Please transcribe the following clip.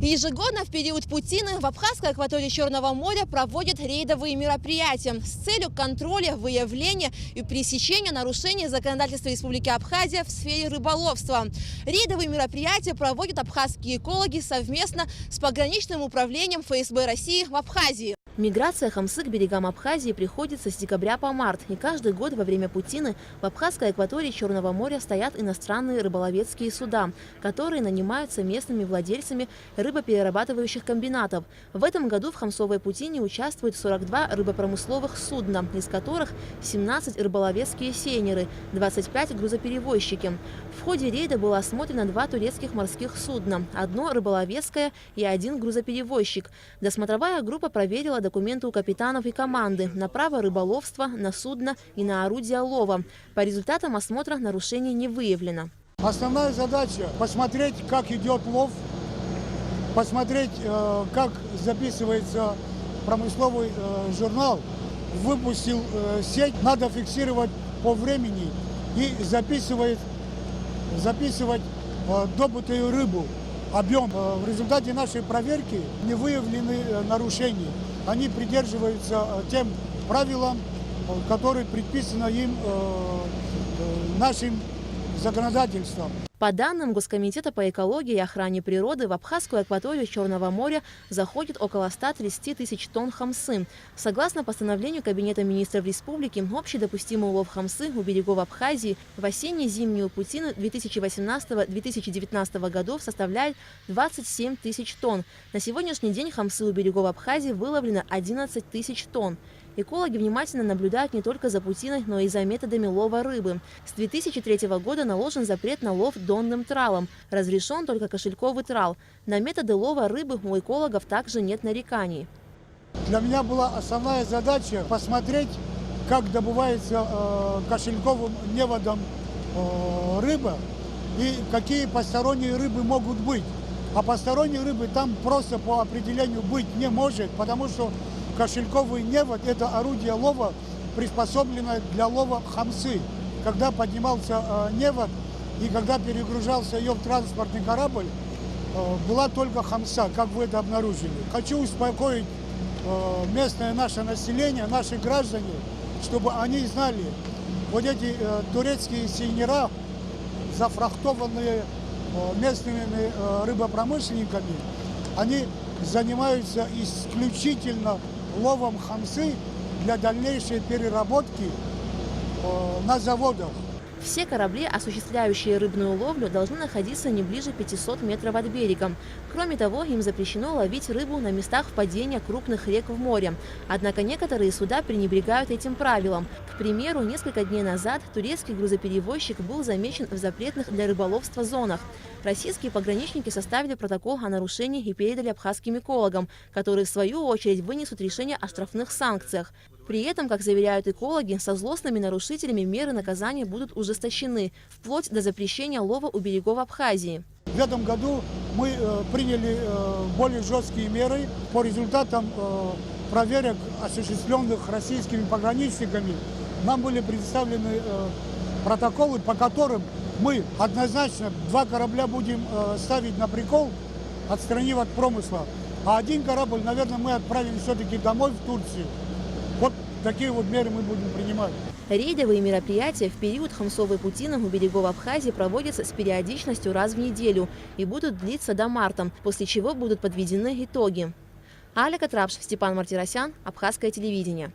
Ежегодно в период путины в Абхазской акватории Черного моря проводят рейдовые мероприятия с целью контроля, выявления и пресечения нарушений законодательства Республики Абхазия в сфере рыболовства. Рейдовые мероприятия проводят абхазские экологи совместно с пограничным управлением ФСБ России в Абхазии. Миграция хамсы к берегам Абхазии приходится с декабря по март. И каждый год во время путины в Абхазской акватории Черного моря стоят иностранные рыболовецкие суда, которые нанимаются местными владельцами рыбоперерабатывающих комбинатов. В этом году в хамсовой путине участвуют 42 рыбопромысловых судна, из которых 17 рыболовецкие сейнеры, 25 грузоперевозчики. В ходе рейда было осмотрено 2 турецких морских судна, одно рыболовецкое и 1 грузоперевозчик. Досмотровая группа проверила документы у капитанов и команды на право рыболовства, на судно и на орудия лова. По результатам осмотра нарушений не выявлено. Основная задача – посмотреть, как идет лов, посмотреть, как записывается промысловый журнал. Выпустил сеть, надо фиксировать по времени и записывать добытую рыбу, объем. В результате нашей проверки не выявлены нарушения. Они придерживаются тем правилам, которые предписаны им нашим законодательством. По данным Госкомитета по экологии и охране природы, в Абхазскую акваторию Черного моря заходит около 130 тысяч тонн хамсы. Согласно постановлению Кабинета министров республики, общий допустимый улов хамсы у берегов Абхазии в осенне-зимнюю путину 2018-2019 годов составляет 27 тысяч тонн. На сегодняшний день хамсы у берегов Абхазии выловлено 11 тысяч тонн. Экологи внимательно наблюдают не только за путиной, но и за методами лова рыбы. С 2003 года наложен запрет на лов донным тралом. Разрешен только кошельковый трал. На методы лова рыбы у экологов также нет нареканий. Для меня была основная задача посмотреть, как добывается кошельковым неводом рыба и какие посторонние рыбы могут быть. А посторонней рыбы там просто по определению быть не может, потому что кошельковый невод – это орудие лова, приспособленное для лова хамсы. Когда поднимался невод и когда перегружался ее в транспортный корабль, была только хамса, как вы это обнаружили. Хочу успокоить местное наше население, наши граждане, чтобы они знали, вот эти турецкие сейнера, зафрахтованные местными рыбопромышленниками, они занимаются исключительно ловом хамсы для дальнейшей переработки на заводах. Все корабли, осуществляющие рыбную ловлю, должны находиться не ближе 500 метров от берега. Кроме того, им запрещено ловить рыбу на местах впадения крупных рек в море. Однако некоторые суда пренебрегают этим правилом. К примеру, несколько дней назад турецкий грузоперевозчик был замечен в запретных для рыболовства зонах. Российские пограничники составили протокол о нарушении и передали абхазским экологам, которые в свою очередь вынесут решение о штрафных санкциях. При этом, как заверяют экологи, со злостными нарушителями меры наказания будут ужесточены, вплоть до запрещения лова у берегов Абхазии. В этом году мы приняли более жесткие меры. По результатам проверок, осуществленных российскими пограничниками, нам были представлены протоколы, по которым мы однозначно 2 корабля будем ставить на прикол, отстранив от промысла, а 1 корабль, наверное, мы отправим все-таки домой в Турцию. Вот такие вот меры мы будем принимать. Рейдовые мероприятия в период хамсовой путины у берегов Абхазии проводятся с периодичностью раз в неделю и будут длиться до марта, после чего будут подведены итоги. Аля Катрапш, Степан Мартиросян, Абхазское телевидение.